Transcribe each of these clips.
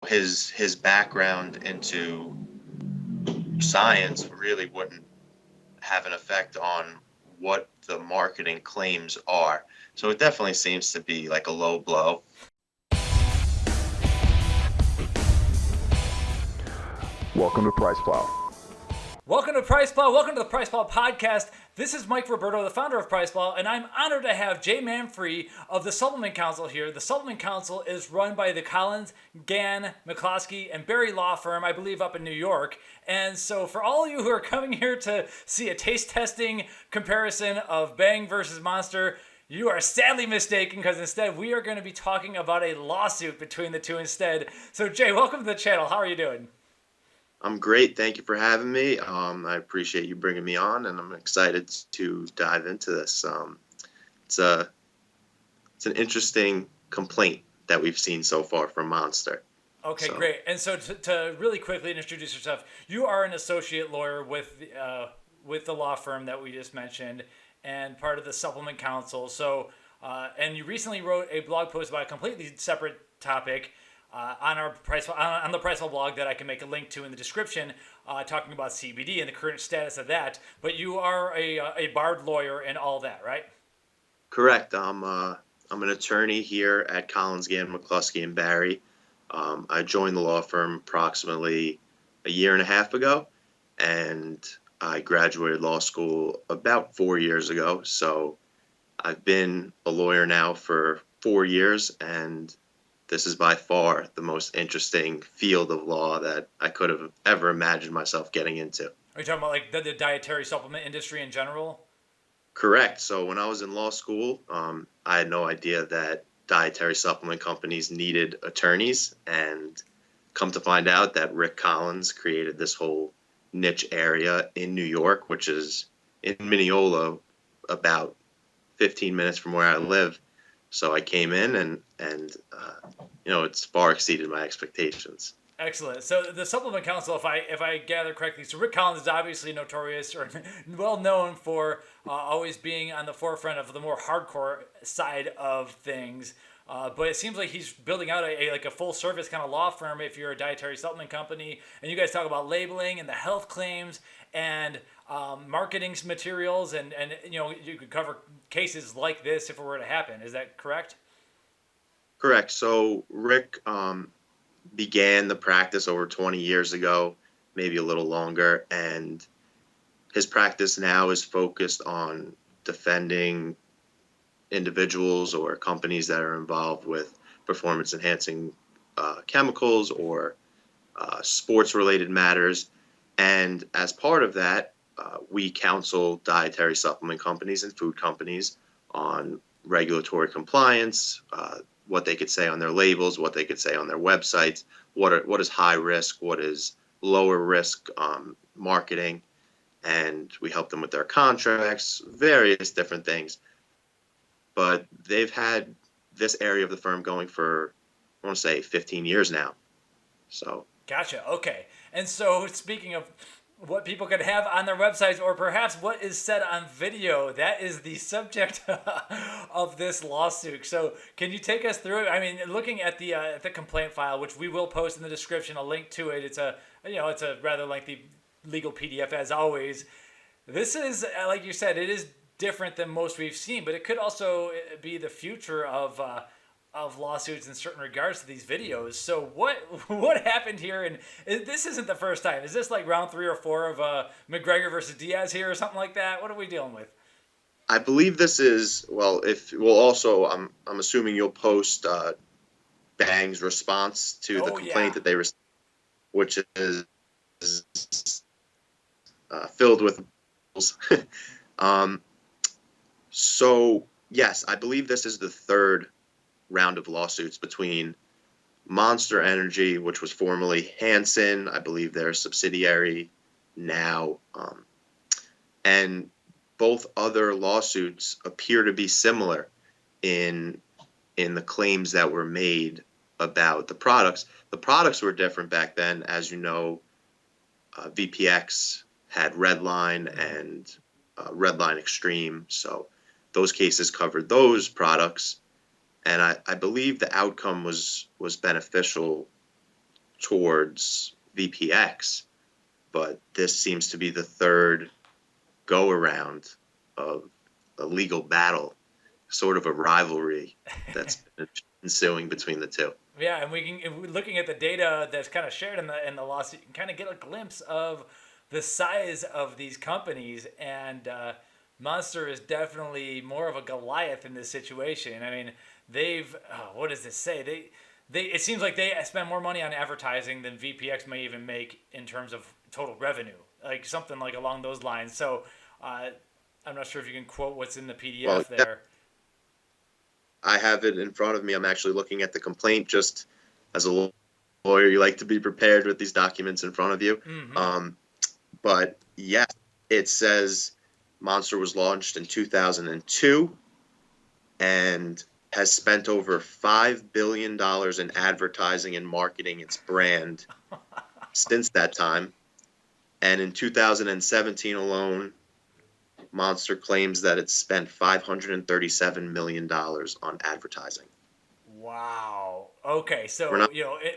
his background into science really wouldn't have an effect on what the marketing claims are. So it definitely seems to be like a low blow. Welcome to PricePlow. Welcome to PricePlow. Welcome to the PricePlow podcast. This is Mike Roberto, the founder of PricePlow, and I'm honored to have James Manfre of the Supplement Counsel here. The Supplement Counsel is run by the Collins, Gann, McCloskey, and Barry law firm, I believe, up in New York. And so for all of you who are coming here to see a taste testing comparison of Bang versus Monster, you are sadly mistaken, because instead we are going to be talking about a lawsuit between the two instead. So Jay, welcome to the channel. How are you doing? I'm great. Thank you for having me. I appreciate you bringing me on, and I'm excited to dive into this. It's an interesting complaint that we've seen so far from Monster. Okay, great. And so to really quickly introduce yourself, you are an associate lawyer with the law firm that we just mentioned, and part of the Supplement Counsel. So, and you recently wrote a blog post about a completely separate topic. On the PricePlow blog that I can make a link to in the description, talking about CBD and the current status of that. But you are a barred lawyer and all that, right? Correct. I'm an attorney here at Collins, Gann, McCloskey, and Barry. I joined the law firm approximately a year and a half ago, and I graduated law school about 4 years ago. So I've been a lawyer now for 4 years, and this is by far the most interesting field of law that I could have ever imagined myself getting into. Are you talking about like the dietary supplement industry in general? Correct. So when I was in law school, I had no idea that dietary supplement companies needed attorneys, and come to find out that Rick Collins created this whole niche area in New York, which is in Mineola, about 15 minutes from where I live. So I came in and it's far exceeded my expectations. Excellent. So the Supplement Counsel, if I gather correctly, so Rick Collins is obviously notorious or well known for always being on the forefront of the more hardcore side of things. But it seems like he's building out a full service kind of law firm if you're a dietary supplement company. And you guys talk about labeling and the health claims and marketing materials, and you could cover cases like this if it were to happen. Is that correct? Correct. So Rick began the practice over 20 years ago, maybe a little longer, and his practice now is focused on defending individuals or companies that are involved with performance enhancing chemicals or sports related matters. And as part of that, we counsel dietary supplement companies and food companies on regulatory compliance, what they could say on their labels, what they could say on their websites, what is high risk, what is lower risk marketing, and we help them with their contracts, various different things. But they've had this area of the firm going for, I want to say, 15 years now. So. Gotcha. Okay. And so speaking of what people can have on their websites, or perhaps what is said on video, that is the subject of this lawsuit. So can you take us through it? I mean, looking at the complaint file, which we will post in the description, a link to it. It's a rather lengthy legal PDF as always. This is, like you said, it is different than most we've seen, but it could also be the future of lawsuits in certain regards to these videos. So what happened here? And this isn't the first time. Is this like round 3 or 4 of McGregor versus Diaz here or something like that? What are we dealing with? I believe this is, I'm assuming you'll post Bang's response to the complaint that they received, which is filled with So yes, I believe this is the third round of lawsuits between Monster Energy, which was formerly Hansen, I believe they're a subsidiary now, and both other lawsuits appear to be similar in the claims that were made about the products. The products were different back then, as you know. VPX had Redline and Redline Extreme, so those cases covered those products, and I believe the outcome was beneficial towards VPX, but this seems to be the third go around of a legal battle, sort of a rivalry that's been ensuing between the two. Yeah, and looking at the data that's kind of shared in the lawsuit, you can kind of get a glimpse of the size of these companies, and Monster is definitely more of a Goliath in this situation. I mean, they've what does this say? They it seems like they spend more money on advertising than VPX may even make in terms of total revenue, like something like along those lines. So I'm not sure if you can quote what's in the PDF Well, yeah, there. I have it in front of me. I'm actually looking at the complaint. Just as a lawyer, you like to be prepared with these documents in front of you. Mm-hmm. But yeah, it says Monster was launched in 2002 and has spent over $5 billion in advertising and marketing its brand since that time. And in 2017 alone, Monster claims that it spent $537 million on advertising. Wow. Okay, We're so not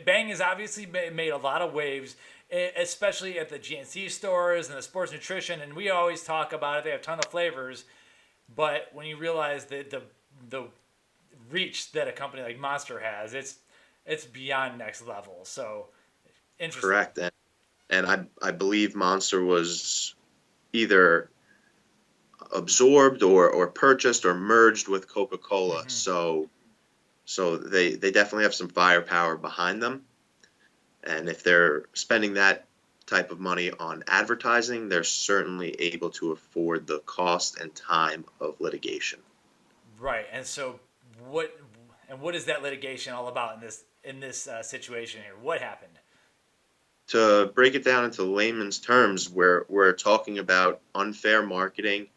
Bang has obviously made a lot of waves, especially at the GNC stores and the sports nutrition. And we always talk about it. They have a ton of flavors, but when you realize that the reach that a company like Monster has, it's beyond next level. So interesting. correct. And I believe Monster was either absorbed or purchased or merged with Coca-Cola. Hmm. So they definitely have some firepower behind them. And if they're spending that type of money on advertising, they're certainly able to afford the cost and time of litigation. Right. And so what what is that litigation all about in this situation here? What happened? To break it down into layman's terms, we're talking about unfair marketing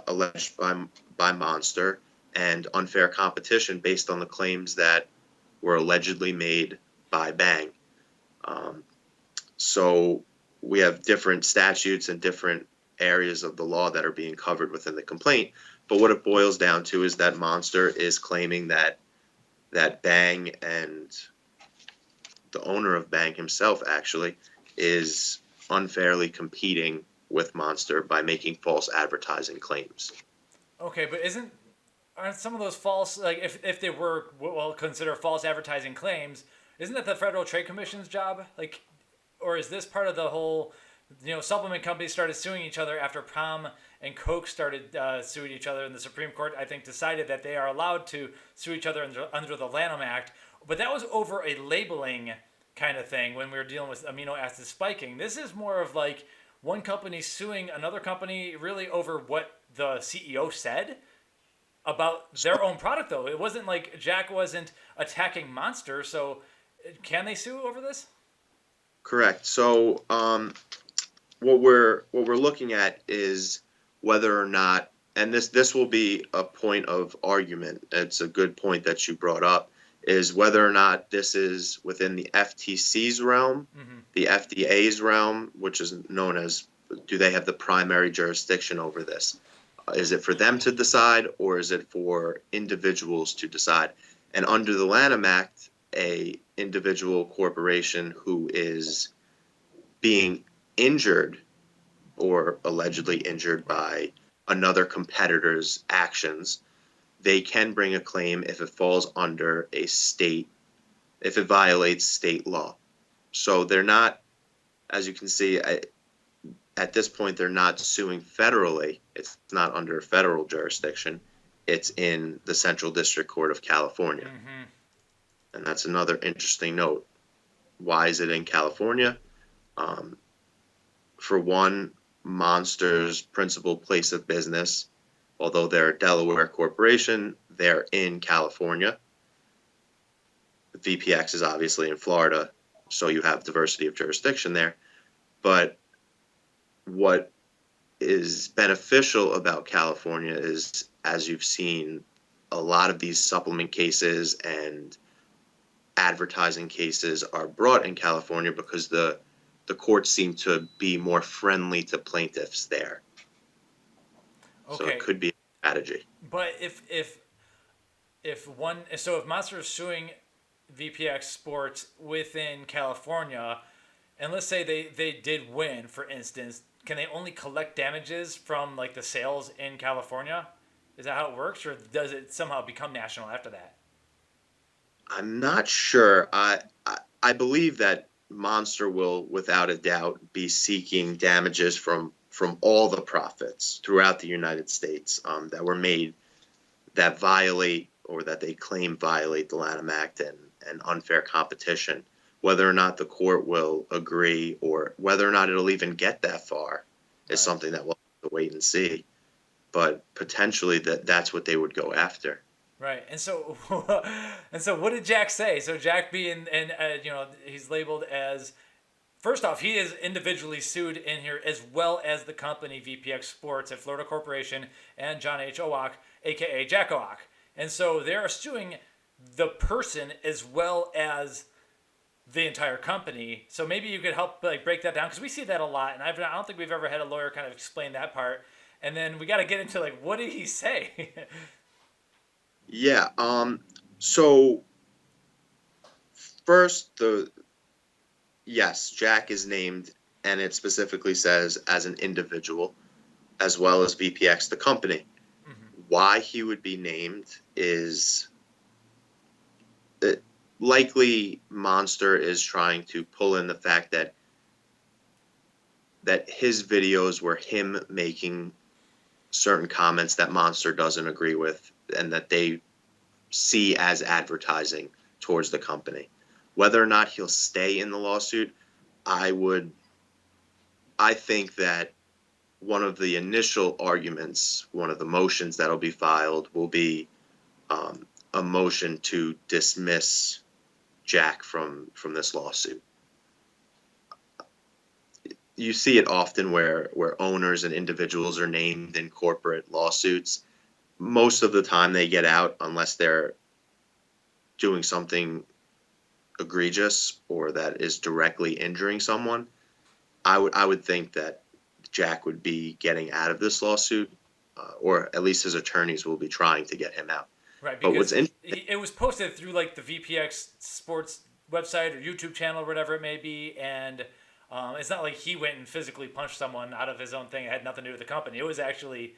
alleged by Monster and unfair competition based on the claims that were allegedly made by Bang. Um, so we have different statutes and different areas of the law that are being covered within the complaint. But what it boils down to is that Monster is claiming that Bang and the owner of Bang himself actually is unfairly competing with Monster by making false advertising claims. Okay, but aren't some of those false, like if they were what we'll consider false advertising claims, isn't that the Federal Trade Commission's job? Like, or is this part of the whole, supplement companies started suing each other after Prom and Coke started suing each other, and the Supreme Court, I think, decided that they are allowed to sue each other under the Lanham Act. But that was over a labeling kind of thing when we were dealing with amino acid spiking. This is more of like one company suing another company really over what the CEO said about their own product, though. It wasn't like Jack wasn't attacking Monster, so can they sue over this? Correct. So what we're looking at is whether or not, and this will be a point of argument. It's a good point that you brought up, is whether or not this is within the FTC's realm, Mm-hmm. the FDA's realm, which is known as, do they have the primary jurisdiction over this? Is it for them to decide, or is it for individuals to decide? And under the Lanham Act, a individual corporation who is being injured or allegedly injured by another competitor's actions, they can bring a claim if it falls under a state, if it violates state law. So they're not, as you can see, at this point, they're not suing federally. It's not under federal jurisdiction. It's in the Central District Court of California. Mm-hmm. And that's another interesting note. Why is it in California? For one, Monster's principal place of business, although they're a Delaware corporation, they're in California. VPX is obviously in Florida, so you have diversity of jurisdiction there. But what is beneficial about California is, as you've seen, a lot of these supplement cases and advertising cases are brought in California because the courts seem to be more friendly to plaintiffs there. So it Okay, could be a strategy. but if Monster is suing VPX Sports within California, and let's say they did win, for instance, can they only collect damages from like the sales in California? Is that how it works, or does it somehow become national after that? I'm not sure. I believe that Monster will, without a doubt, be seeking damages from all the profits throughout the United States that were made that violate or that they claim violate the Lanham Act and unfair competition. Whether or not the court will agree or whether or not it'll even get that far is Right. something that we'll have to wait and see. But potentially that's what they would go after. Right, and so, and so, what did Jack say? So Jack being, and he's labeled as, first off, he is individually sued in here as well as the company VPX Sports at Florida Corporation and John H. Owoc, aka Jack Owoc, and so they are suing the person as well as the entire company. So maybe you could help like break that down, because we see that a lot, and I don't think we've ever had a lawyer kind of explain that part. And then we got to get into like, what did he say? Yeah. So first, yes, Jack is named, and it specifically says as an individual, as well as VPX, the company. Why he would be named is likely Monster is trying to pull in the fact that his videos were him making certain comments that Monster doesn't agree with, and that they see as advertising towards the company. Whether or not he'll stay in the lawsuit, I think that one of the initial arguments, one of the motions that'll be filed will be a motion to dismiss Jack from this lawsuit. You see it often where owners and individuals are named in corporate lawsuits. Most of the time they get out unless they're doing something egregious or that is directly injuring someone. I would think that Jack would be getting out of this lawsuit, or at least his attorneys will be trying to get him out. Right, But what's because it was posted through like the VPX Sports website or YouTube channel or whatever it may be, and it's not like he went and physically punched someone out of his own thing. It had nothing to do with the company. It was actually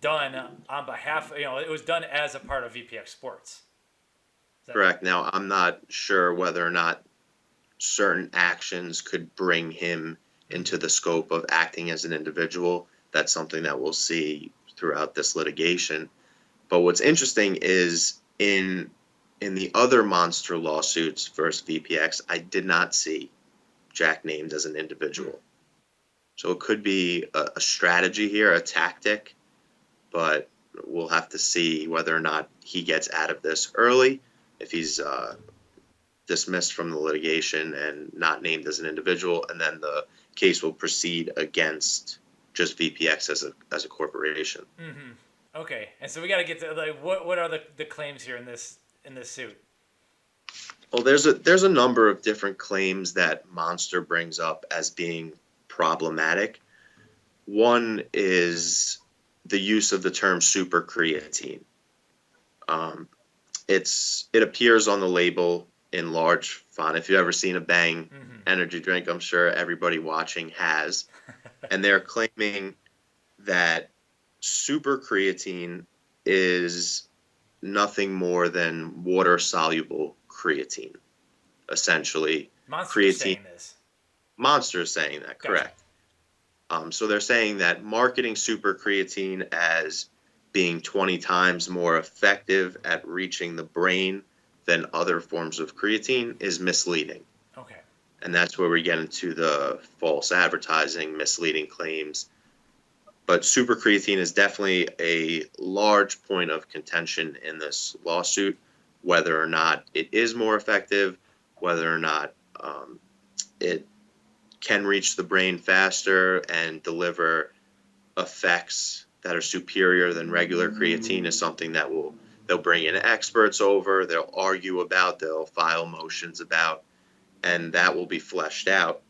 done on behalf. It was done as a part of VPX Sports. correct. Now, I'm not sure whether or not certain actions could bring him into the scope of acting as an individual. That's something that we'll see throughout this litigation. But what's interesting is in the other Monster lawsuits versus VPX, I did not see Jack named as an individual. So it could be a strategy here, a tactic, but we'll have to see whether or not he gets out of this early, if he's dismissed from the litigation and not named as an individual, and then the case will proceed against just VPX as a corporation. Mm-hmm. Okay, and so we got to get to like what are the claims here in this suit? Well, there's a number of different claims that Monster brings up as being problematic. One is the use of the term super creatine. It appears on the label in large font. If you've ever seen a Bang energy drink, I'm sure everybody watching has. And they're claiming that super creatine is nothing more than water-soluble creatine. Essentially, Monster creatine. is saying this. Monster is saying that, correct. Gotcha. So they're saying that marketing super creatine as being 20 times more effective at reaching the brain than other forms of creatine is misleading. Okay. And that's where we get into the false advertising, misleading claims. But super creatine is definitely a large point of contention in this lawsuit, whether or not it is more effective, whether or not it can reach the brain faster and deliver effects that are superior than regular creatine is something that they'll bring in experts over, they'll argue about, they'll file motions about, and that will be fleshed out.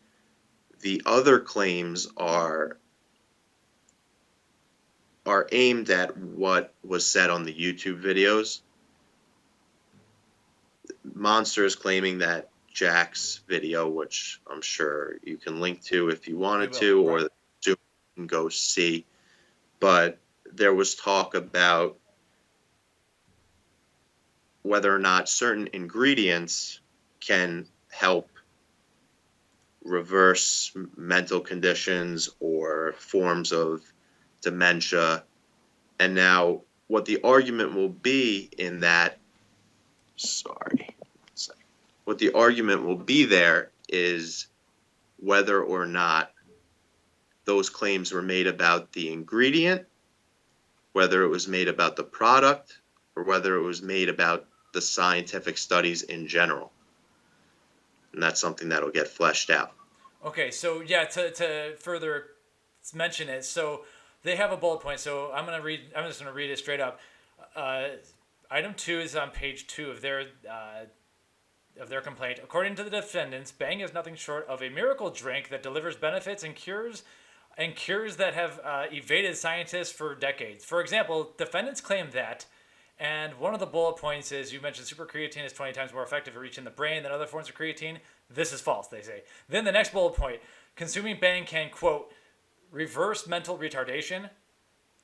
The other claims are aimed at what was said on the YouTube videos. Monster is claiming that Jack's video, which I'm sure you can link to if you wanted to, or right. you can go see. But there was talk about whether or not certain ingredients can help reverse mental conditions or forms of dementia. And now, what the argument will be in that, sorry, what the argument will be there is whether or not those claims were made about the ingredient, whether it was made about the product, or whether it was made about the scientific studies in general. And that's something that'll get fleshed out. Okay, so yeah, to further mention it, so they have a bullet point. So I'm just gonna read it straight up. Uh, Item 2 is on page 2 of their complaint. According to the defendants, Bang is nothing short of a miracle drink that delivers benefits and cures that have evaded scientists for decades. For example, defendants claim that, and one of the bullet points is, you mentioned super creatine is 20 times more effective at reaching the brain than other forms of creatine. This is false, they say. Then the next bullet point, consuming Bang can, quote, reverse mental retardation.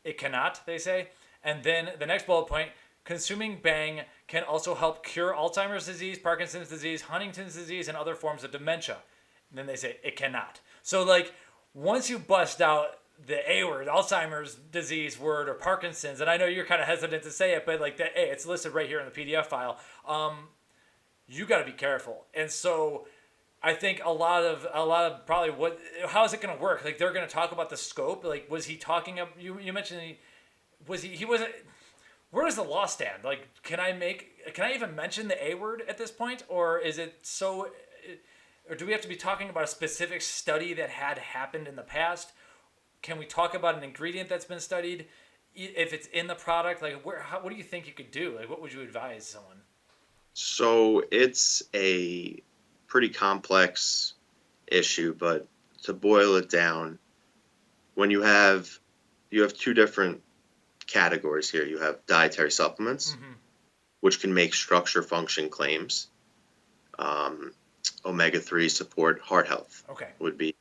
It cannot, they say. And then the next bullet point, consuming Bang can also help cure Alzheimer's disease, Parkinson's disease, Huntington's disease, and other forms of dementia. And then they say it cannot. So, like, once you bust out the A word, Alzheimer's disease word, or Parkinson's, and I know you're kind of hesitant to say it, but like that, hey, it's listed right here in the PDF file. You got to be careful. And so, I think a lot of probably how is it going to work? Like, they're going to talk about the scope. Like, was he talking? You mentioned he wasn't. Where does the law stand? Like, can I even mention the A word at this point, or is it so? Or do we have to be talking about a specific study that had happened in the past? Can we talk about an ingredient that's been studied? If it's in the product, like what do you think you could do? Like, what would you advise someone? So it's a pretty complex issue, but to boil it down, when you have two different categories here. You have dietary supplements, which can make structure function claims. Omega-3 support heart health would be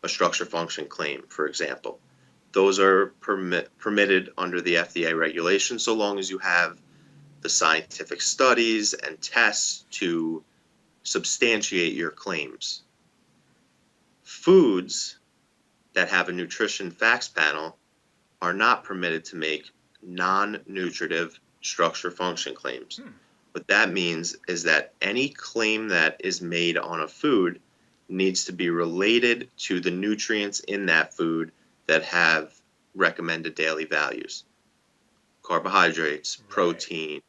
a structure function claim, for example. Those are permitted under the FDA regulations so long as you have the scientific studies and tests to substantiate your claims. Foods that have a nutrition facts panel are not permitted to make non-nutritive structure function claims. What that means is that any claim that is made on a food needs to be related to the nutrients in that food that have recommended daily values. Carbohydrates, protein,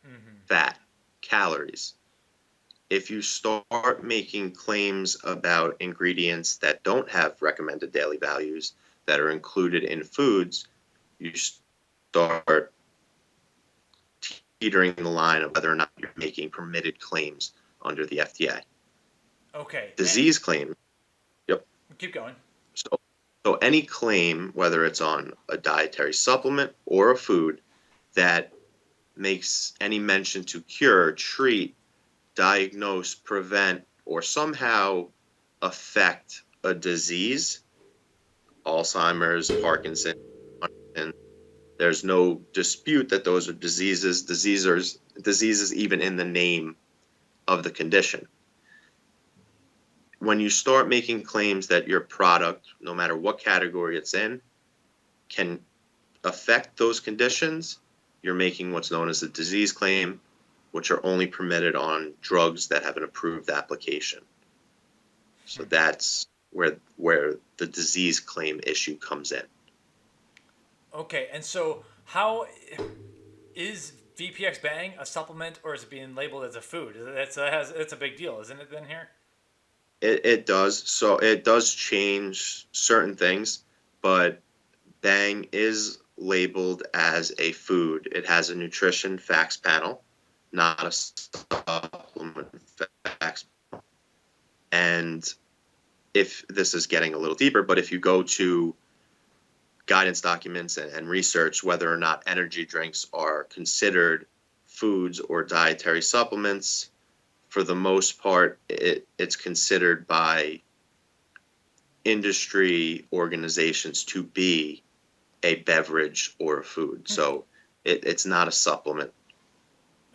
fat, calories. If you start making claims about ingredients that don't have recommended daily values that are included in foods, you start teetering the line of whether or not you're making permitted claims under the FDA. Okay. Disease claim. Yep. Keep going. So any claim, whether it's on a dietary supplement or a food, that makes any mention to cure, treat, diagnose, prevent, or somehow affect a disease, Alzheimer's, Parkinson's, there's no dispute that those are diseases even in the name of the condition. When you start making claims that your product, no matter what category it's in, can affect those conditions, you're making what's known as a disease claim, which are only permitted on drugs that have an approved application. So that's where the disease claim issue comes in. Okay, and so how is VPX Bang a supplement, or is it being labeled as a food? It's a big deal, isn't it? Then here, it does. So it does change certain things, but Bang is labeled as a food. It has a nutrition facts panel, not a supplement facts panel. And if this is getting a little deeper, but if you go to guidance documents and research whether or not energy drinks are considered foods or dietary supplements, for the most part, it's considered by industry organizations to be a beverage or a food. So it's not a supplement.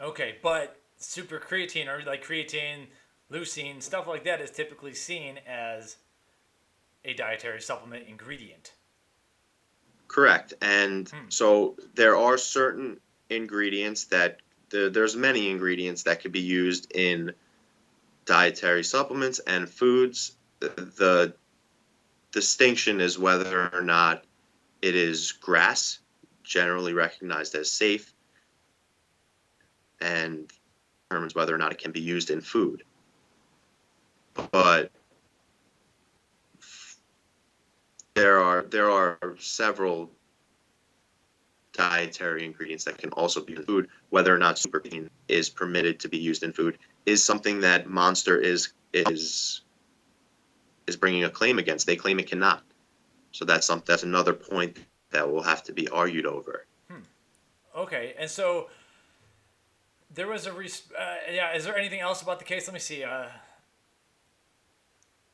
Okay, but super creatine or like creatine, leucine, stuff like that is typically seen as a dietary supplement ingredient. Correct. And so there are certain ingredients that there's many ingredients that could be used in dietary supplements and foods. The distinction is whether or not it is GRAS, generally recognized as safe, and determines whether or not it can be used in food. But there are several dietary ingredients that can also be in food. Whether or not super creatine is permitted to be used in food is something that Monster is bringing a claim against. They claim it cannot. So that's another point that will have to be argued over. Okay, and so there was is there anything else about the case? Let me see.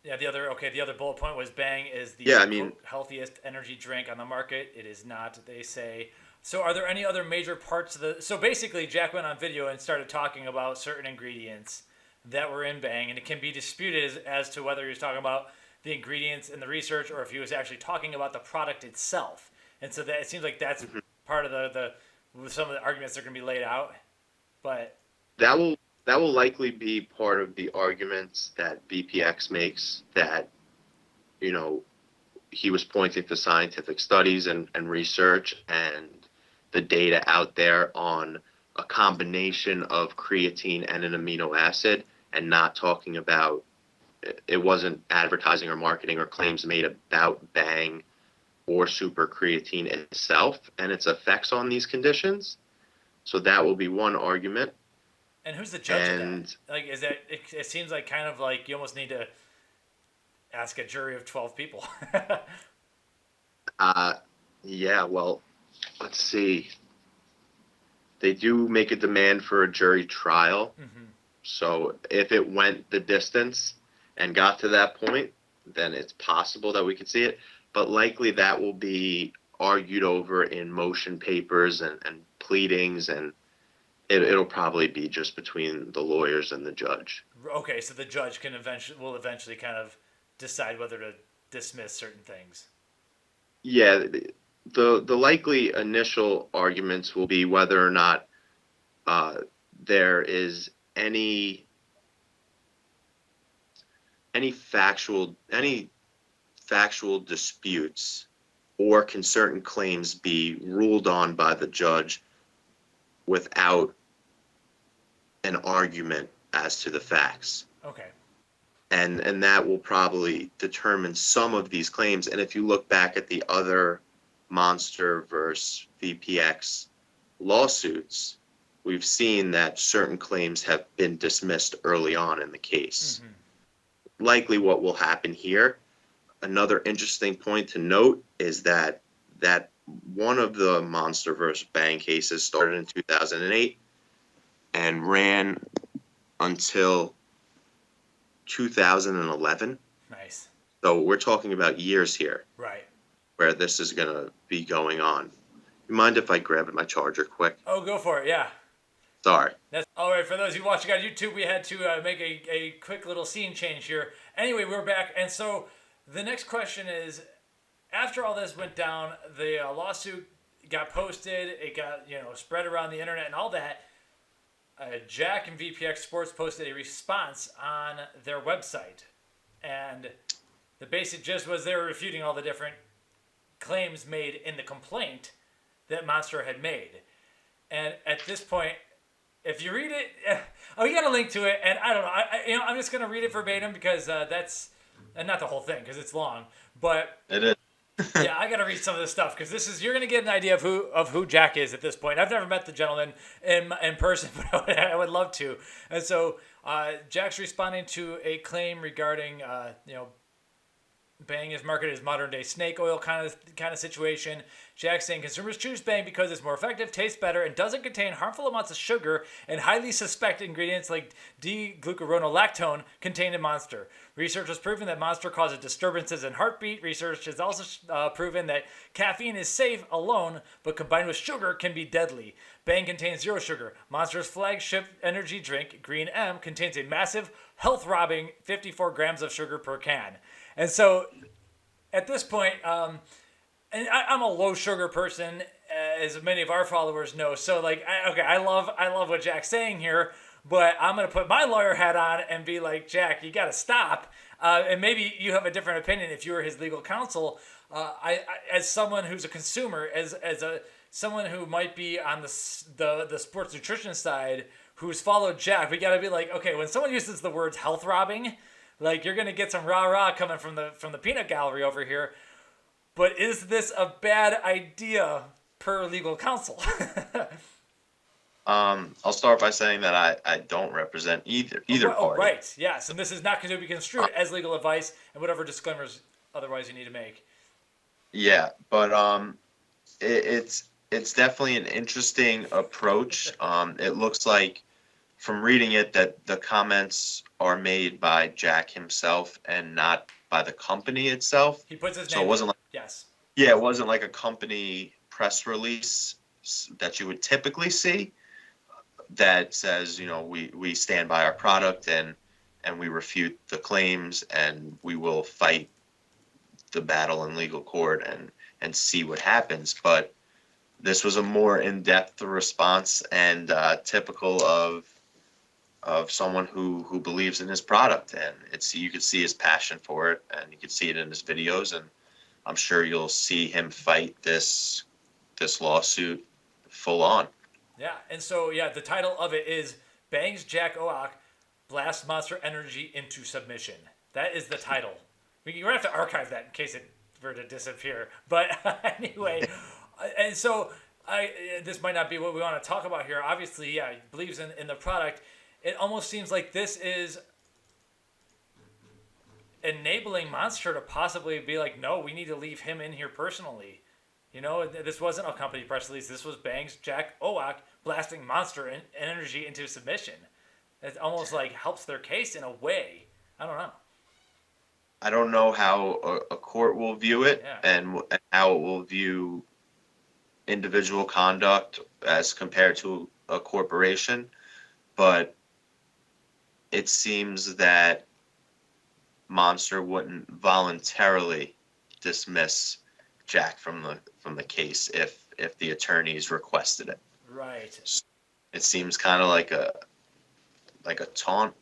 The other bullet point was Bang is the quote, healthiest energy drink on the market. It is not, they say. So are there any other major parts of so basically Jack went on video and started talking about certain ingredients that were in Bang, and it can be disputed as to whether he was talking about the ingredients in the research or if he was actually talking about the product itself. And so that it seems like that's part of the some of the arguments that are going to be laid out. But that will likely be part of the arguments that VPX makes, that, you know, he was pointing to scientific studies and research and the data out there on a combination of creatine and an amino acid, and not talking about, it wasn't advertising or marketing or claims made about Bang or super creatine itself and its effects on these conditions. So that will be one argument. And who's the judge of that? Like, is that it seems like kind of like you almost need to ask a jury of 12 people. Yeah, well, let's see. They do make a demand for a jury trial. So if it went the distance and got to that point, then it's possible that we could see it. But likely that will be argued over in motion papers and pleadings, and it'll probably be just between the lawyers and the judge. Okay, so the judge will eventually kind of decide whether to dismiss certain things. Yeah, the likely initial arguments will be whether or not there is any factual disputes, or can certain claims be ruled on by the judge without an argument as to the facts. Okay. And that will probably determine some of these claims. And if you look back at the other Monster versus VPX lawsuits, we've seen that certain claims have been dismissed early on in the case. Likely what will happen here, another interesting point to note, is that one of the Monster versus Bang cases started in 2008 and ran until 2011. Nice. So we're talking about years here. Right. Where this is going to be going on. You mind if I grab my charger quick? Oh, go for it. Yeah. Sorry. That's all right. For those who watching on YouTube, we had to make a quick little scene change here. Anyway, we're back. And so the next question is, after all this went down, the lawsuit got posted. It got, spread around the internet and all that. Jack and VPX Sports posted a response on their website. And the basic gist was they were refuting all the different claims made in the complaint that Monster had made. And at this point, if you read it, we got a link to it, and I don't know. I'm just gonna read it verbatim because that's, and not the whole thing because it's long, but it is. Yeah, I gotta read some of this stuff because you're gonna get an idea of who Jack is at this point. I've never met the gentleman in person, but I would love to. And so Jack's responding to a claim regarding Bang is marketed as modern day snake oil kind of situation. Jack's saying consumers choose Bang because it's more effective, tastes better, and doesn't contain harmful amounts of sugar and highly suspect ingredients like D-glucuronolactone contained in Monster. Research has proven that Monster causes disturbances in heartbeat. Research has also proven that caffeine is safe alone, but combined with sugar can be deadly. Bang contains zero sugar. Monster's flagship energy drink, Green M, contains a massive, health-robbing 54 grams of sugar per can. And so, at this point, and I'm a low sugar person, as many of our followers know. So, like, I love what Jack's saying here, but I'm gonna put my lawyer hat on and be like, Jack, you gotta stop. And maybe you have a different opinion if you were his legal counsel. As someone who's a consumer, as someone who might be on the sports nutrition side, who's followed Jack, we gotta be like, okay, when someone uses the words health robbing. Like, you're gonna get some rah-rah coming from the peanut gallery over here. But is this a bad idea per legal counsel? I'll start by saying that I don't represent either party. Oh, right. Yes, and this is not going to be construed as legal advice and whatever disclaimers otherwise you need to make. Yeah, but it's definitely an interesting approach. It looks like from reading it that the comments are made by Jack himself and not by the company itself. He puts his name. So it wasn't like, yes. Yeah, it wasn't like a company press release that you would typically see that says, you know, we stand by our product and we refute the claims and we will fight the battle in legal court and see what happens. But this was a more in-depth response and typical of someone who believes in his product, and you could see his passion for it, and you could see it in his videos, and I'm sure you'll see him fight this lawsuit full on. Yeah, and so the title of it is Bang's Jack Owoc Blast Monster Energy into Submission. That is the title. You're gonna have to archive that in case it were to disappear. But anyway, and so this might not be what we want to talk about here. Obviously, he believes in the product. It almost seems like this is enabling Monster to possibly be like, no, we need to leave him in here personally. You know, this wasn't a company press release. This was Bang's Jack Owoc blasting Monster Energy into submission. It almost like helps their case in a way. I don't know. I don't know how a court will view it and how it will view individual conduct as compared to a corporation, but it seems that Monster wouldn't voluntarily dismiss Jack from the case if the attorneys requested it. Right. It seems kind of like a taunt,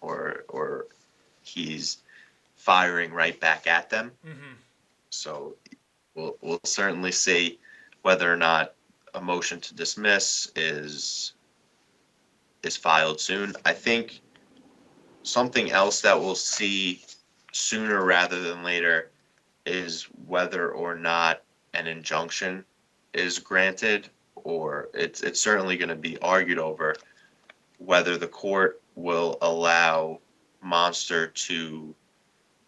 or he's firing right back at them. Mm-hmm. So we'll certainly see whether or not a motion to dismiss is filed soon. I think something else that we'll see sooner rather than later is whether or not an injunction is granted, or it's certainly going to be argued over whether the court will allow Monster to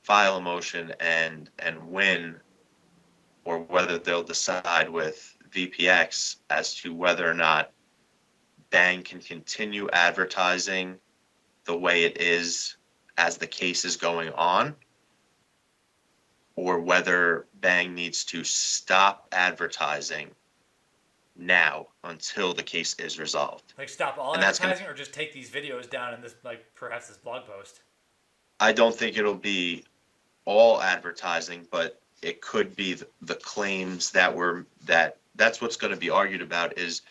file a motion and win, or whether they'll decide with VPX as to whether or not Bang can continue advertising the way it is as the case is going on, or whether Bang needs to stop advertising now until the case is resolved. Like stop all advertising, or just take these videos down in this, like perhaps this blog post? I don't think it'll be all advertising, but it could be the claims that's what's going to be argued about, is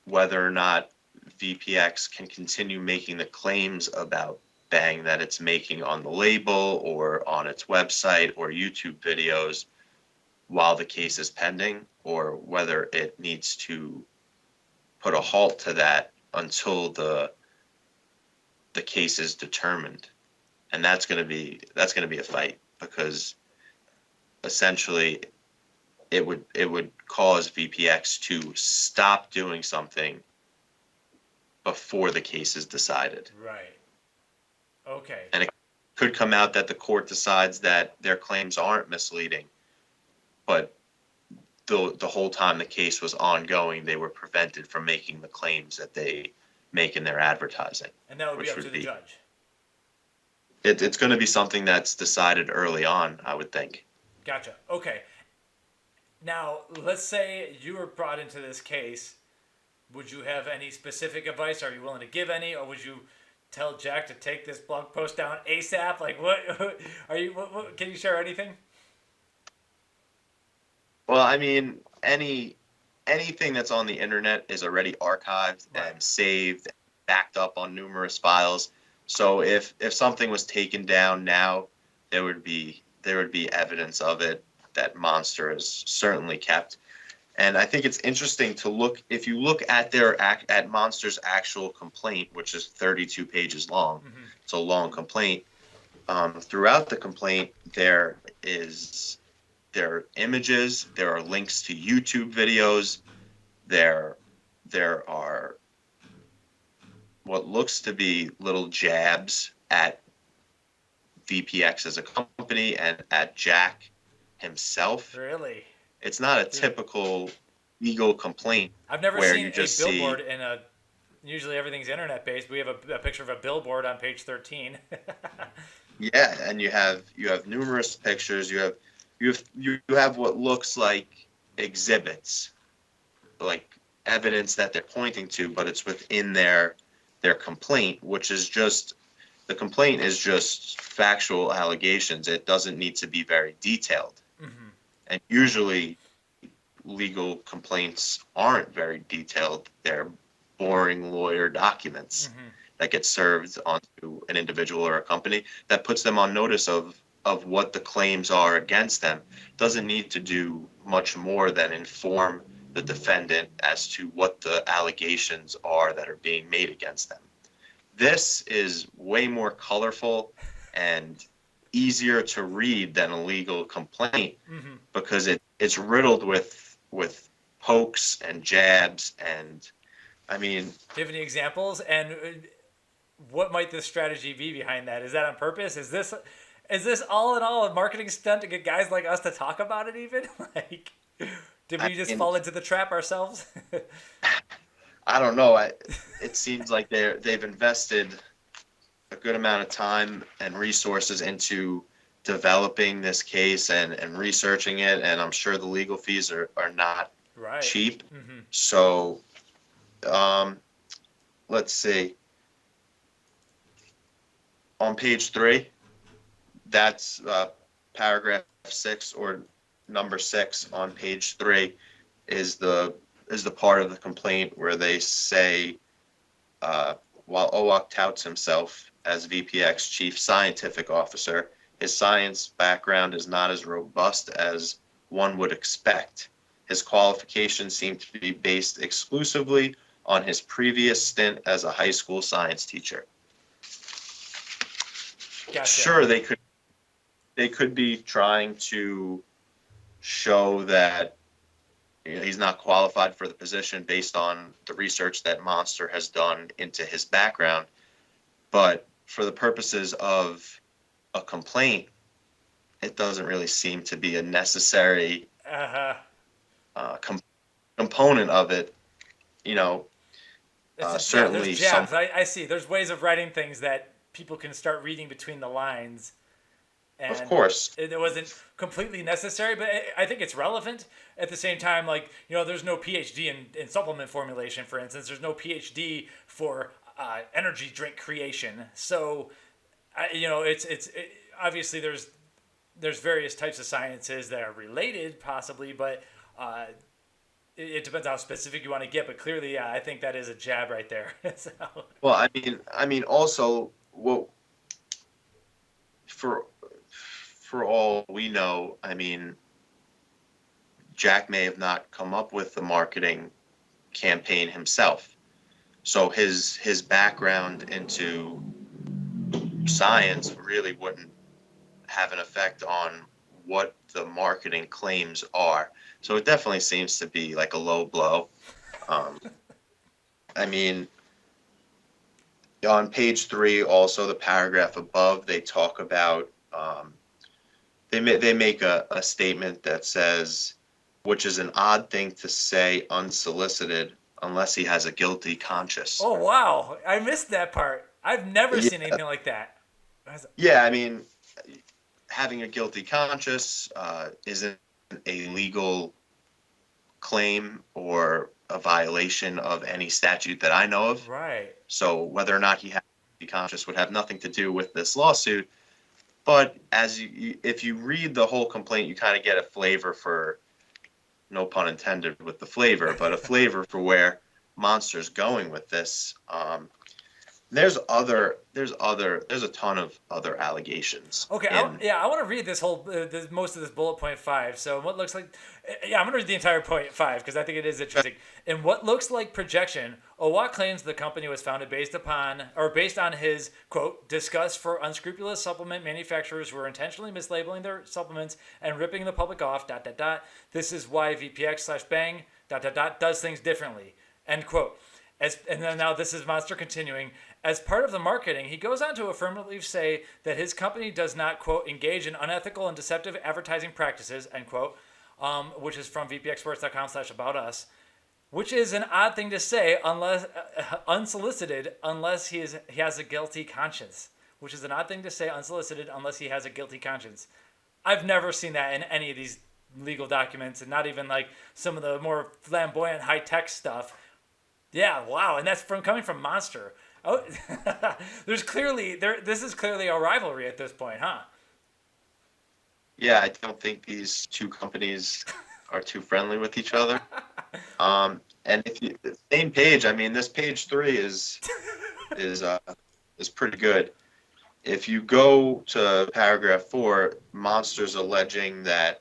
whether or not VPX can continue making the claims about Bang that it's making on the label or on its website or YouTube videos while the case is pending, or whether it needs to put a halt to that until the case is determined. And that's going to be a fight, because essentially it would cause VPX to stop doing something before the case is decided. Right. Okay. And could come out that the court decides that their claims aren't misleading, but the whole time the case was ongoing, they were prevented from making the claims that they make in their advertising. And that would be which up to the judge. It's going to be something that's decided early on, I would think. Gotcha. Okay. Now, let's say you were brought into this case. Would you have any specific advice? Are you willing to give any, or would you tell Jack to take this blog post down ASAP? Like, what are you? What can you share anything? Well, I mean, anything that's on the internet is already archived Right. and saved, backed up on numerous files. So if something was taken down now, there would be evidence of it that Monster has certainly kept. And I think it's interesting to look, if you look at at Monster's actual complaint, which is 32 pages long. Mm-hmm. It's a long complaint. Throughout the complaint, there are images, there are links to YouTube videos, there are what looks to be little jabs at VPX as a company and at Jack himself. Really? It's not a typical legal complaint. I've never where seen you just a billboard in a. Usually everything's internet based. We have a picture of a billboard on page 13. Yeah, and you have numerous pictures. You have what looks like exhibits, like evidence that they're pointing to, but it's within their complaint, which is just the complaint is just factual allegations. It doesn't need to be very detailed. Mm-hmm. And usually legal complaints aren't very detailed. They're boring lawyer documents Mm-hmm. that get served onto an individual or a company that puts them on notice of what the claims are against them. Doesn't need to do much more than inform the defendant as to what the allegations are that are being made against them. This is way more colorful and easier to read than a legal complaint, Mm-hmm. because it's riddled with pokes and jabs, and I mean, Do you have any examples? And what might the strategy be behind that? Is that on purpose? Is this all in all a marketing stunt to get guys like us to talk about it even? Like, did we just fall into the trap ourselves? I don't know. It seems like they've invested a good amount of time and resources into developing this case and researching it, and I'm sure the legal fees are not Right. cheap. Mm-hmm. So, let's see. On page 3, that's paragraph 6 or number 6 on page 3 is the part of the complaint where they say, while Owoc touts himself as VPX Chief Scientific Officer, his science background is not as robust as one would expect. His qualifications seem to be based exclusively on his previous stint as a high school science teacher. Gotcha. Sure, they could be trying to show that he's not qualified for the position based on the research that Monster has done into his background, but for the purposes of a complaint, it doesn't really seem to be a necessary component of it. Certainly there's jabs. I see. There's ways of writing things that people can start reading between the lines. And of course. It wasn't completely necessary, but I think it's relevant. At the same time, like, there's no PhD in supplement formulation, for instance. There's no PhD for energy drink creation. So, obviously there's various types of sciences that are related, possibly, but it depends how specific you want to get. But clearly, I think that is a jab right there. So. Well, I mean, also, for all we know, I mean, Jack may have not come up with the marketing campaign himself. So his background into science really wouldn't have an effect on what the marketing claims are. So it definitely seems to be like a low blow. I mean, On page 3, also the paragraph above, they talk about they make a statement that says, which is an odd thing to say unsolicited unless he has a guilty conscience. Oh wow, I missed that part. I've never Yeah, seen anything like that. yeah. I mean, having a guilty conscience isn't a legal claim or a violation of any statute that I know of. Right. So whether or not he has a guilty conscience would have nothing to do with this lawsuit. But if you read the whole complaint, you kind of get a flavor for, no pun intended with the flavor, but a flavor for where Monster's going with this. There's a ton of other allegations. Okay, I want to read this whole most of this bullet point 5. So what looks like, I'm going to read the entire point 5 because I think it is interesting. In what looks like projection, Owoc claims the company was founded based on his quote disgust for unscrupulous supplement manufacturers who are intentionally mislabeling their supplements and ripping the public off. ... This is why VPX Bang ... does things differently. End quote. And then now this is Monster continuing. As part of the marketing, he goes on to affirmatively say that his company does not, quote, engage in unethical and deceptive advertising practices, end quote, which is from vpxsports.com/about us, which is an odd thing to say unless unsolicited unless he has a guilty conscience, which is an odd thing to say unsolicited unless he has a guilty conscience. I've never seen that in any of these legal documents, and not even like some of the more flamboyant high-tech stuff. Yeah, wow, and that's coming from Monster. Oh, this is clearly a rivalry at this point, huh? Yeah, I don't think these two companies are too friendly with each other. And if you the same page, I mean, this page 3 is pretty good. If you go to paragraph 4, Monster's alleging that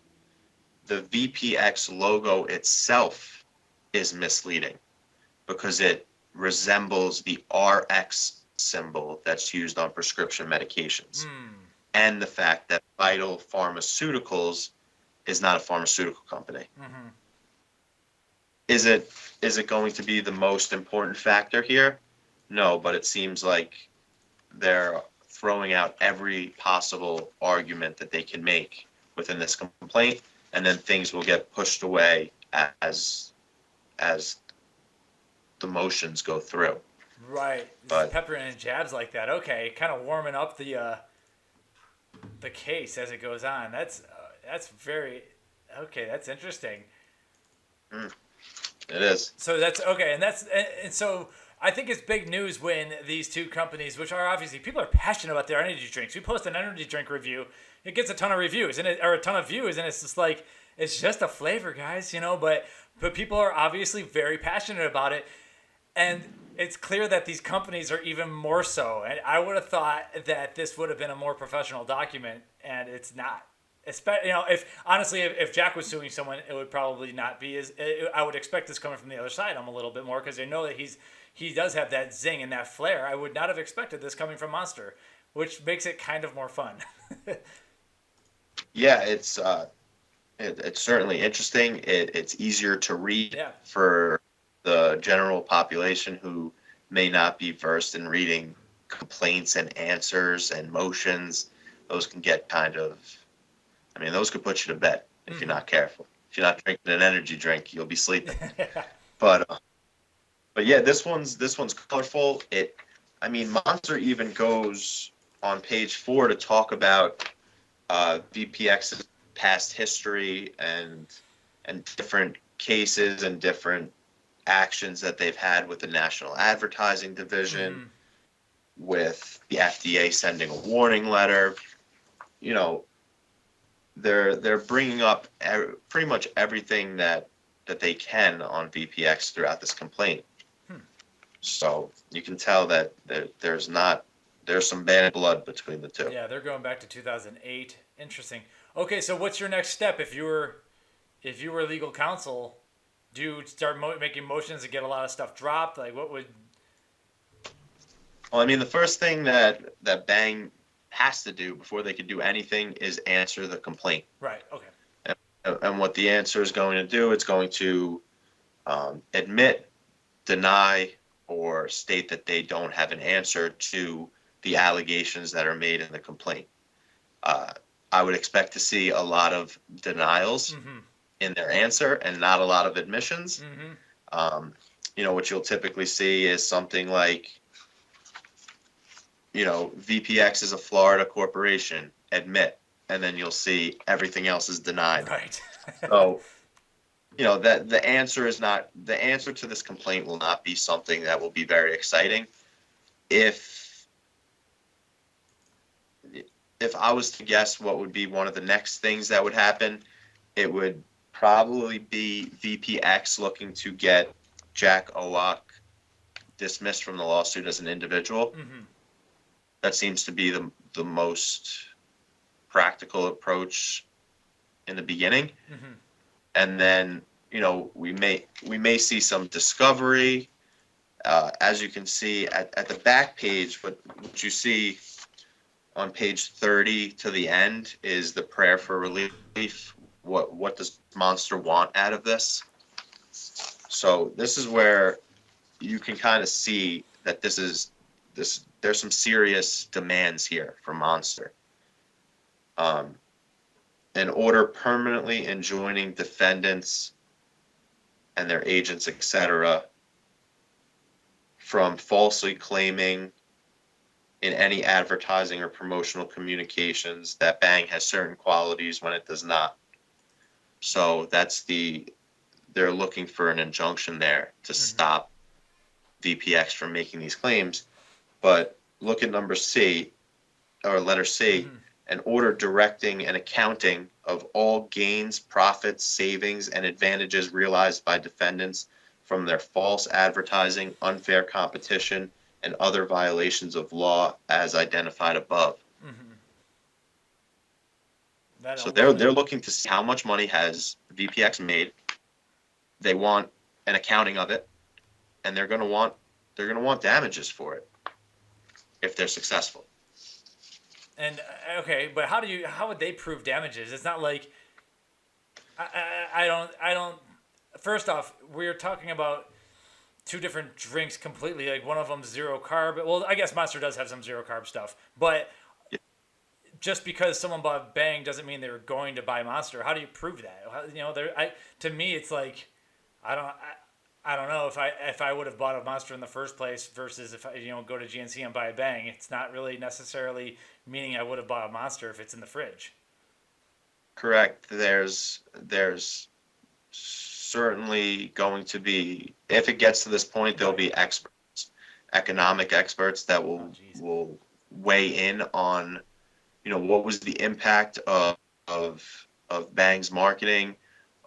the VPX logo itself is misleading because it resembles the RX symbol that's used on prescription medications. And the fact that Vital Pharmaceuticals is not a pharmaceutical company. Mm-hmm. Is it going to be the most important factor here? No, but it seems like they're throwing out every possible argument that they can make within this complaint, and then things will get pushed away as the motions go through. Right. But peppering and jabs like that. Okay, kind of warming up the case as it goes on. That's very okay. That's interesting. It is. So that's okay, and so I think it's big news when these two companies, which are obviously people are passionate about their energy drinks. We post an energy drink review, it gets a ton of reviews or a ton of views, and it's just like it's just a flavor, guys, But people are obviously very passionate about it, and it's clear that these companies are even more so. And I would have thought that this would have been a more professional document, and it's not. If Jack was suing someone, it would probably not be as. I would expect this coming from the other side. I'm a little bit more because they know that he does have that zing and that flair. I would not have expected this coming from Monster, which makes it kind of more fun. Yeah, it's certainly interesting. It's easier to read for the general population who may not be versed in reading complaints and answers and motions. Those can get those could put you to bed if you're not careful. If you're not drinking an energy drink, you'll be sleeping. But yeah, this one's colorful. Monster even goes on page 4 to talk about VPX's past history and different cases and different actions that they've had with the National Advertising Division, with the FDA sending a warning letter. They're bringing up pretty much everything that they can on VPX throughout this complaint. So you can tell that there's some bad blood between the two. Yeah, they're going back to 2008. Interesting. Okay, so what's your next step if you were legal counsel? Do you start making motions to get a lot of stuff dropped? Like, what would? Well, the first thing that Bang has to do before they can do anything is answer the complaint. Right. Okay. And what the answer is going to do, it's going to admit, deny, or state that they don't have an answer to the allegations that are made in the complaint. I would expect to see a lot of denials in their answer and not a lot of admissions. What you'll typically see is something like, VPX is a Florida corporation, admit, and then you'll see everything else is denied. Right. So, that the answer to this complaint will not be something that will be very exciting. If I was to guess what would be one of the next things that would happen, it would probably be VPX looking to get Jack Owoc dismissed from the lawsuit as an individual. That seems to be the most practical approach in the beginning. And then, we may see some discovery. As you can see at the back page, what you see on page 30 to the end is the prayer for relief. What does Monster want out of this? So this is where you can kind of see that there's some serious demands here for Monster. An order permanently enjoining defendants and their agents, etc., from falsely claiming in any advertising or promotional communications that Bang has certain qualities when it does not. So they're looking for an injunction there to stop VPX from making these claims. But look at letter C, an order directing an accounting of all gains, profits, savings, and advantages realized by defendants from their false advertising, unfair competition, and other violations of law as identified above. So they're looking to see how much money has VPX made. They want an accounting of it, and they're going to want damages for it if they're successful. And okay, but how would they prove damages? It's not like I don't. First off, we're talking about two different drinks completely. Like one of them's zero carb. Well, I guess Monster does have some zero carb stuff, but just because someone bought Bang doesn't mean they're going to buy Monster. How do you prove that? To me, it's like I don't know if I would have bought a Monster in the first place versus if I go to GNC and buy a Bang. It's not really necessarily meaning I would have bought a Monster if it's in the fridge. Correct. There's certainly going to be, if it gets to this point, there'll be experts, economic experts that will weigh in on, what was the impact of Bang's marketing,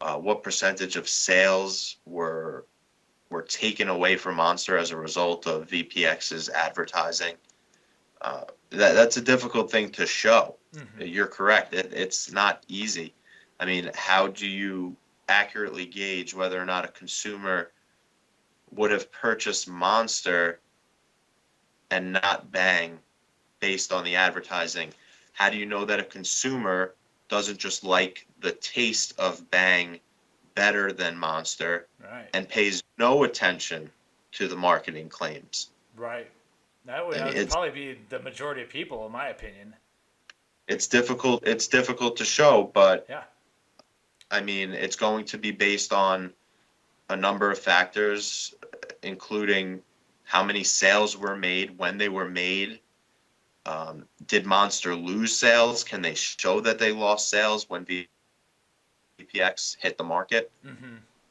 what percentage of sales were taken away from Monster as a result of VPX's advertising. That's a difficult thing to show. You're correct. It's not easy. I mean, how do you accurately gauge whether or not a consumer would have purchased Monster and not Bang based on the advertising? How do you know that a consumer doesn't just like the taste of Bang better than Monster and pays no attention to the marketing claims? Right. That would probably be the majority of people, in my opinion. It's difficult to show, but yeah. I mean, it's going to be based on a number of factors, including how many sales were made, when they were made. Did Monster lose sales? Can they show that they lost sales when VPX hit the market?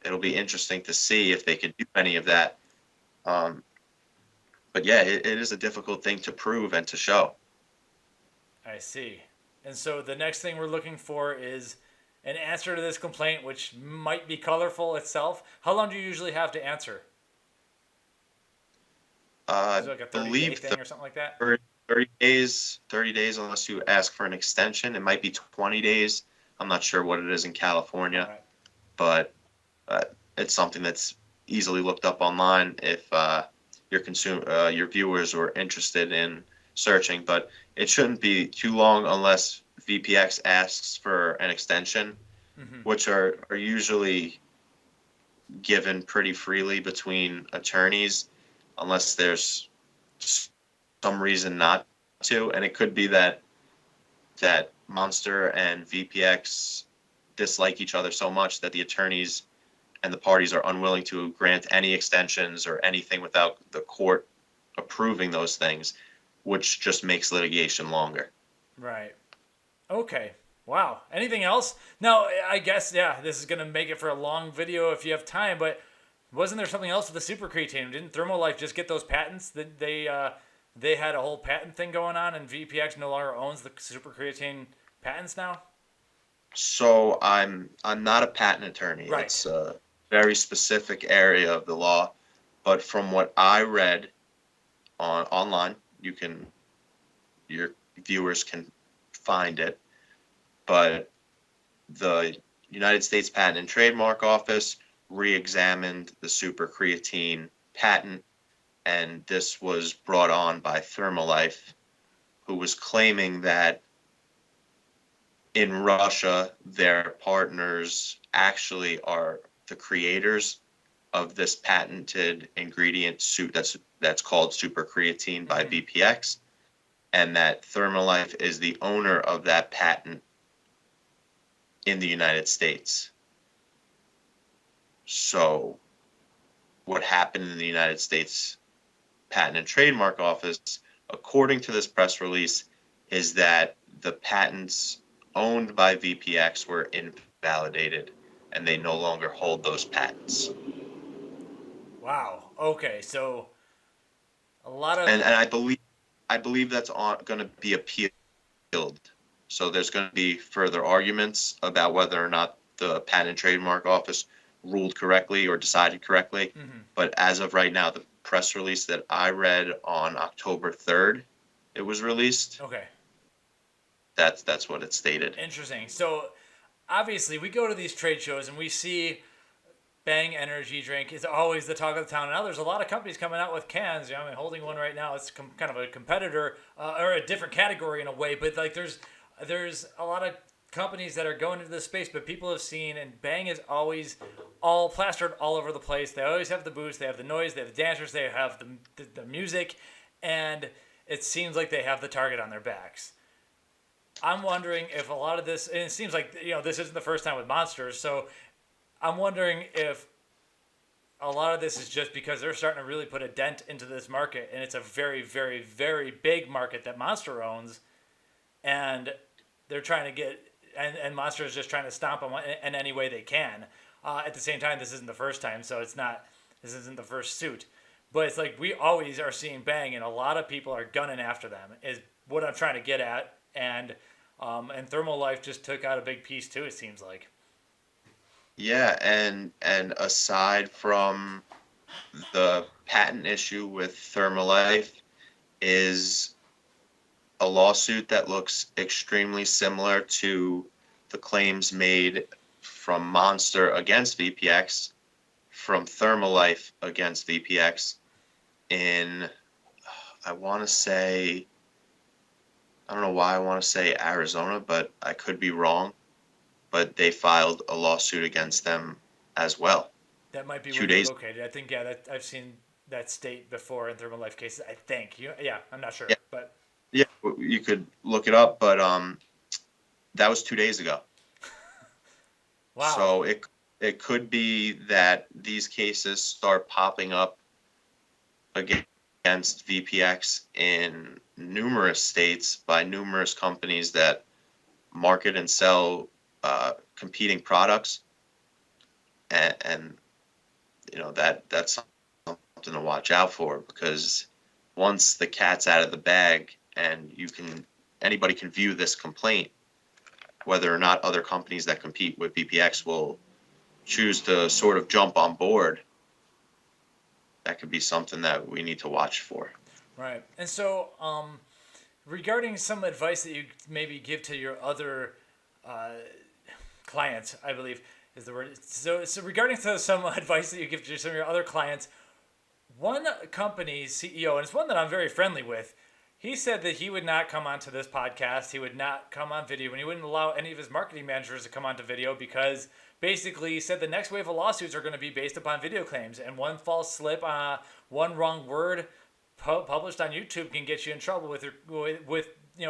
It'll be interesting to see if they could do any of that. But yeah, it is a difficult thing to prove and to show. I see. And so the next thing we're looking for is an answer to this complaint, which might be colorful itself. How long do you usually have to answer? Is it like a 30-day thing or something like that? 30 days unless you ask for an extension. It might be 20 days. I'm not sure what it is in California, but it's something that's easily looked up online if your viewers were interested in searching. But it shouldn't be too long unless VPX asks for an extension, which are usually given pretty freely between attorneys. unless there's some reason not to. And it could be that Monster and VPX dislike each other so much that the attorneys and the parties are unwilling to grant any extensions or anything without the court approving those things, which just makes litigation longer. Right. Okay. Wow. Anything else? Now, I guess, yeah, this is going to make it for a long video if you have time, but wasn't there something else with the super creatine? Didn't Thermolife just get those patents? That they had a whole patent thing going on, and VPX no longer owns the super creatine patents now? So I'm not a patent attorney. Right. It's a very specific area of the law, but from what I read online, your viewers can find it. But the United States Patent and Trademark Office re-examined the super creatine patent, and this was brought on by Thermolife, who was claiming that in Russia, their partners actually are the creators of this patented ingredient suit that's called super creatine by VPX, and that Thermolife is the owner of that patent in the United States. So what happened in the United States Patent and Trademark Office, according to this press release, is that the patents owned by VPX were invalidated and they no longer hold those patents. Wow. Okay. So a lot of And I believe that's going to be appealed. So there's going to be further arguments about whether or not the Patent and Trademark Office ruled correctly or decided correctly. Mm-hmm. But as of right now, the press release that I read on October 3rd, it was released. Okay. That's what it stated. Interesting. So obviously we go to these trade shows and we see Bang energy drink is always the talk of the town. Now there's a lot of companies coming out with cans. You know, I'm holding one right now. It's kind of a competitor or a different category in a way, but like there's a lot of companies that are going into this space, but people have seen, and Bang is always all plastered all over the place. They always have the booths, they have the noise, they have the dancers, they have the music, and it seems like they have the target on their backs. I'm wondering if a lot of this, and it seems like, you know, this isn't the first time with Monsters, so I'm wondering if a lot of this is just because they're starting to really put a dent into this market, and it's a very, very, very big market that Monster owns, and they're trying to get, and Monster is just trying to stomp them in any way they can. At the same time, this isn't the first time, so this isn't the first suit. But it's like we always are seeing Bang, and a lot of people are gunning after them, is what I'm trying to get at. And Thermolife just took out a big piece too, it seems like. Yeah, and aside from the patent issue with Thermolife is a lawsuit that looks extremely similar to the claims made from Monster against VPX, from Thermolife against VPX in, I want to say, I don't know why I want to say Arizona, but I could be wrong. But they filed a lawsuit against them as well. That might be 2 where days. they're located. I think, yeah, that I've seen that state before in Thermolife cases. I think, yeah, I'm not sure, Yeah. but Yeah, you could look it up, but that was 2 days ago. wow. So it could be that these cases start popping up against VPX in numerous states by numerous companies that market and sell competing products, and you know that's something to watch out for, because once the cat's out of the bag and anybody can view this complaint, whether or not other companies that compete with VPX will choose to sort of jump on board, that could be something that we need to watch for. Right. And so, regarding some advice that you maybe give to your other clients, I believe is the word. So regarding some advice that you give to some of your other clients, one company's CEO, and it's one that I'm very friendly with, he said that he would not come onto this podcast. He would not come on video, and he wouldn't allow any of his marketing managers to come onto video because basically he said the next wave of lawsuits are going to be based upon video claims, and one false slip, one wrong word published on YouTube can get you in trouble with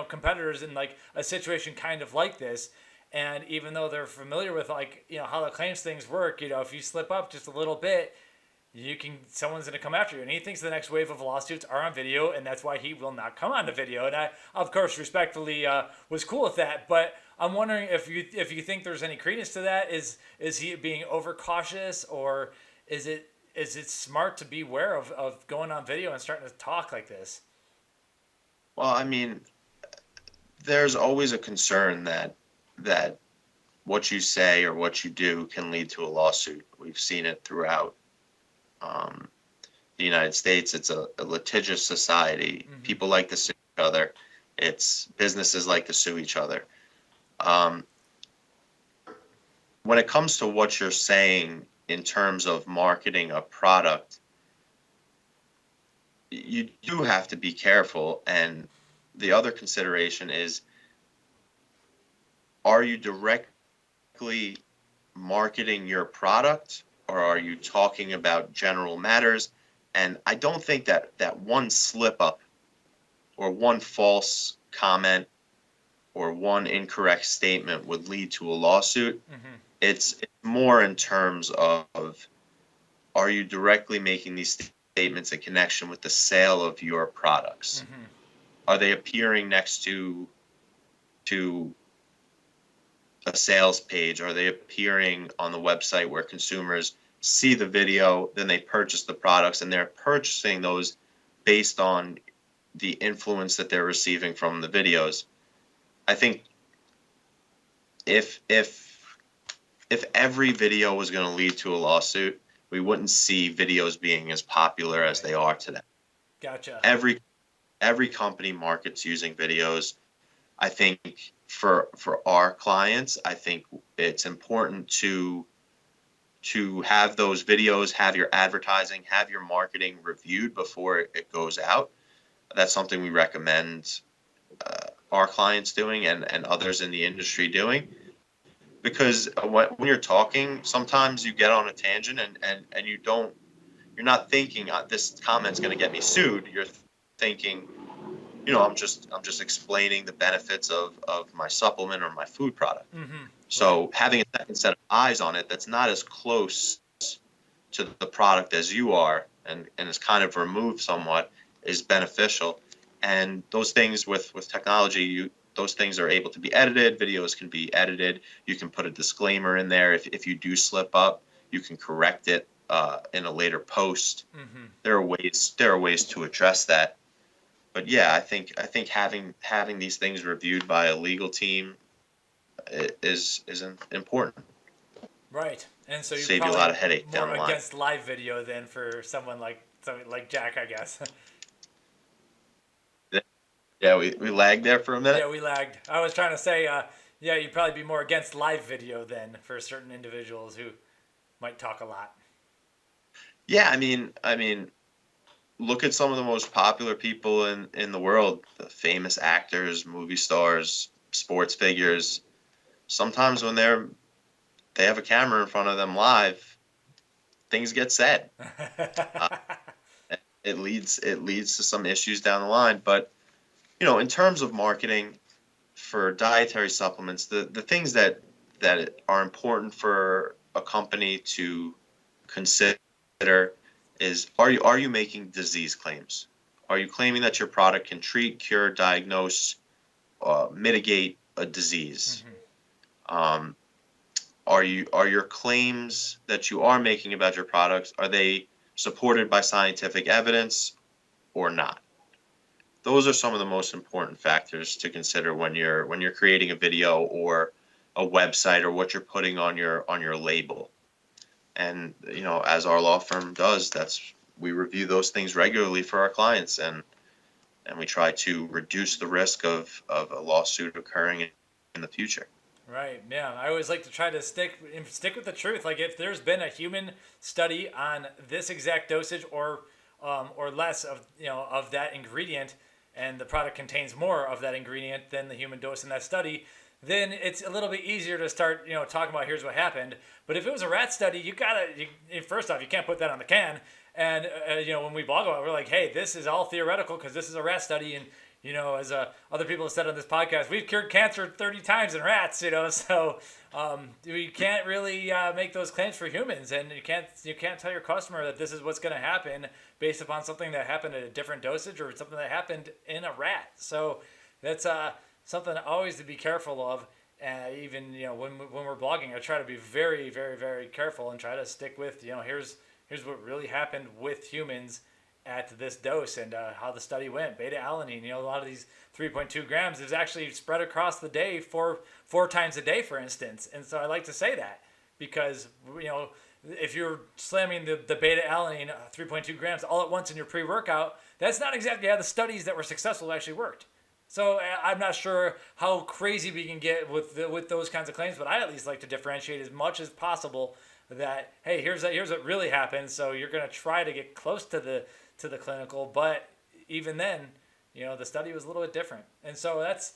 competitors in like a situation kind of like this. And even though they're familiar with like how the claims things work, if you slip up just a little bit, someone's going to come after you. And he thinks the next wave of lawsuits are on video, and that's why he will not come on the video. And I, of course, respectfully was cool with that. But I'm wondering if you think there's any credence to that. Is he being overcautious, or is it smart to be aware of going on video and starting to talk like this? Well, I mean, there's always a concern that what you say or what you do can lead to a lawsuit. We've seen it throughout the United States. It's a litigious society. Mm-hmm. People like to sue each other. Businesses like to sue each other. When it comes to what you're saying in terms of marketing a product, you do have to be careful. And the other consideration is, are you directly marketing your product, or are you talking about general matters? And I don't think that one slip up or one false comment or one incorrect statement would lead to a lawsuit. Mm-hmm. It's more in terms of, are you directly making these statements in connection with the sale of your products? Mm-hmm. Are they appearing next to a sales page? Are they appearing on the website where consumers see the video, then they purchase the products, and they're purchasing those based on the influence that they're receiving from the videos? I think if every video was going to lead to a lawsuit, we wouldn't see videos being as popular as they are today. Gotcha. Every company markets using videos. I think for our clients, I think it's important to have those videos, have your advertising, have your marketing reviewed before it goes out. That's something we recommend our clients doing and others in the industry doing. Because when you're talking, sometimes you get on a tangent and you're not thinking this comment's going to get me sued. You're thinking, I'm just explaining the benefits of my supplement or my food product. Mm-hmm. So having a second set of eyes on it that's not as close to the product as you are and is kind of removed somewhat is beneficial. And those things with technology, those things are able to be edited. Videos can be edited. You can put a disclaimer in there. If you do slip up, you can correct it in a later post. Mm-hmm. There are ways to address that. But yeah, I think having these things reviewed by a legal team is important. Right, and so you save you a lot of headache down the line. More against live video than for someone like Jack, I guess. Yeah, we lagged there for a minute. Yeah, we lagged. I was trying to say, you'd probably be more against live video than for certain individuals who might talk a lot. Yeah, I mean, look at some of the most popular people in the world, the famous actors, movie stars, sports figures. Sometimes when they have a camera in front of them live, things get said. It leads to some issues down the line. But in terms of marketing for dietary supplements, the things that are important for a company to consider is, are you making disease claims? Are you claiming that your product can treat, cure, diagnose, mitigate a disease? Mm-hmm. Are your claims that you are making about your products, are they supported by scientific evidence or not? Those are some of the most important factors to consider when you're creating a video or a website or what you're putting on your label. And as our law firm does, we review those things regularly for our clients, and we try to reduce the risk of a lawsuit occurring in the future. Right. Yeah. I always like to try to stick with the truth. Like if there's been a human study on this exact dosage or less of that ingredient, and the product contains more of that ingredient than the human dose in that study, then it's a little bit easier to start, talking about here's what happened. But if it was a rat study, first off, you can't put that on the can. And, when we blog about it, we're like, hey, this is all theoretical because this is a rat study. And, as other people have said on this podcast, we've cured cancer 30 times in rats, so we can't really make those claims for humans. And you can't tell your customer that this is what's going to happen based upon something that happened at a different dosage or something that happened in a rat. So that's something always to be careful of. Even when we're blogging, I try to be very, very, very careful and try to stick with here's what really happened with humans at this dose and how the study went. Beta alanine, a lot of these 3.2 grams is actually spread across the day four times a day, for instance. And so I like to say that because if you're slamming the beta alanine 3.2 grams all at once in your pre-workout, that's not exactly how the studies that were successful actually worked. So I'm not sure how crazy we can get with those kinds of claims, but I at least like to differentiate as much as possible that, hey, here's what really happened. So you're going to try to get close to the clinical, but even then, the study was a little bit different. And so that's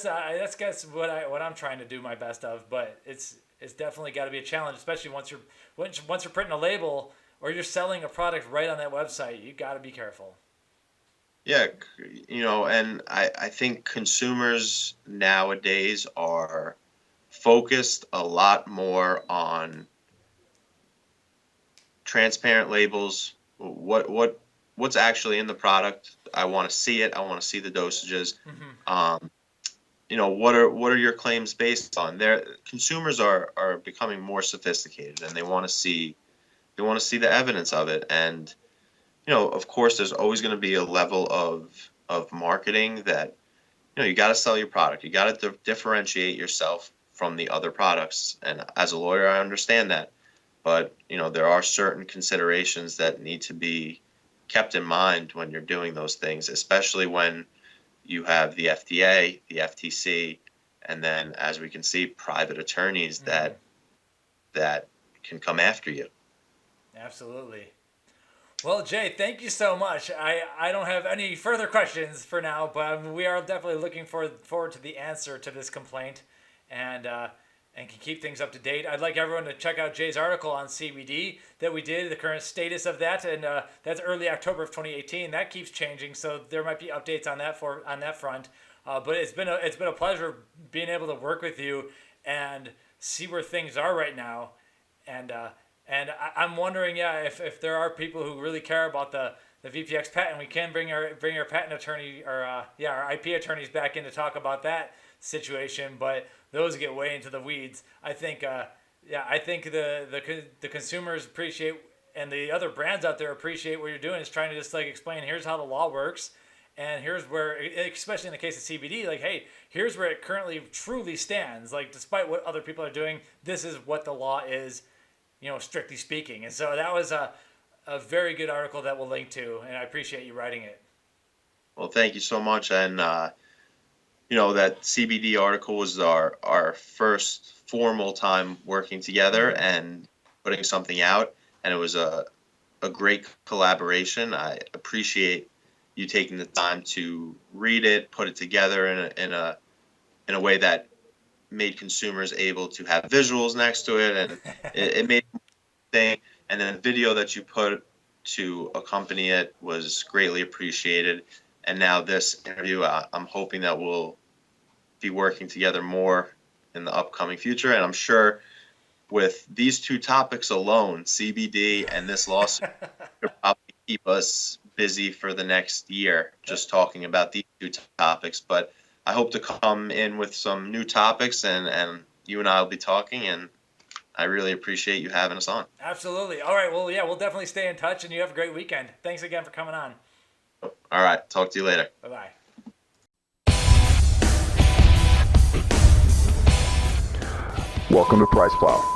what I'm trying to do my best of, but it's definitely got to be a challenge, especially once you're printing a label or you're selling a product right on that website. You got to be careful. Yeah, and I think consumers nowadays are focused a lot more on transparent labels. What's actually in the product? I want to see it. I want to see the dosages. What are your claims based on? Consumers are becoming more sophisticated, and they want to see the evidence of it. And of course, there's always going to be a level of marketing that, you got to sell your product. You got to differentiate yourself from the other products. And as a lawyer, I understand that. But, there are certain considerations that need to be kept in mind when you're doing those things, especially when you have the FDA, the FTC, and then, as we can see, private attorneys that can come after you. Absolutely. Well, Jay, thank you so much. I don't have any further questions for now, but we are definitely looking forward to the answer to this complaint and can keep things up to date. I'd like everyone to check out Jay's article on CBD that we did, the current status of that, and that's early October of 2018. That keeps changing, so there might be updates on that front. But it's been a pleasure being able to work with you and see where things are right now, and I'm wondering, if there are people who really care about the VPX patent, we can bring our patent attorney or our IP attorneys back in to talk about that situation. But those get way into the weeds. I think the consumers appreciate, and the other brands out there appreciate what you're doing is trying to just explain here's how the law works, and here's where, especially in the case of CBD, hey, here's where it currently truly stands. Despite what other people are doing, this is what the law is, strictly speaking. And so that was a very good article that we'll link to, and I appreciate you writing it. Well, thank you so much. And, that CBD article was our first formal time working together and putting something out. And it was a great collaboration. I appreciate you taking the time to read it, put it together in a way that made consumers able to have visuals next to it, and it made thing. And then the video that you put to accompany it was greatly appreciated. And now this interview, I'm hoping that we'll be working together more in the upcoming future. And I'm sure with these two topics alone, CBD and this lawsuit, will probably keep us busy for the next year just talking about these two topics. But I hope to come in with some new topics, and you and I will be talking, and I really appreciate you having us on. Absolutely. All right. Well, we'll definitely stay in touch, and you have a great weekend. Thanks again for coming on. All right. Talk to you later. Bye-bye. Welcome to PricePlow.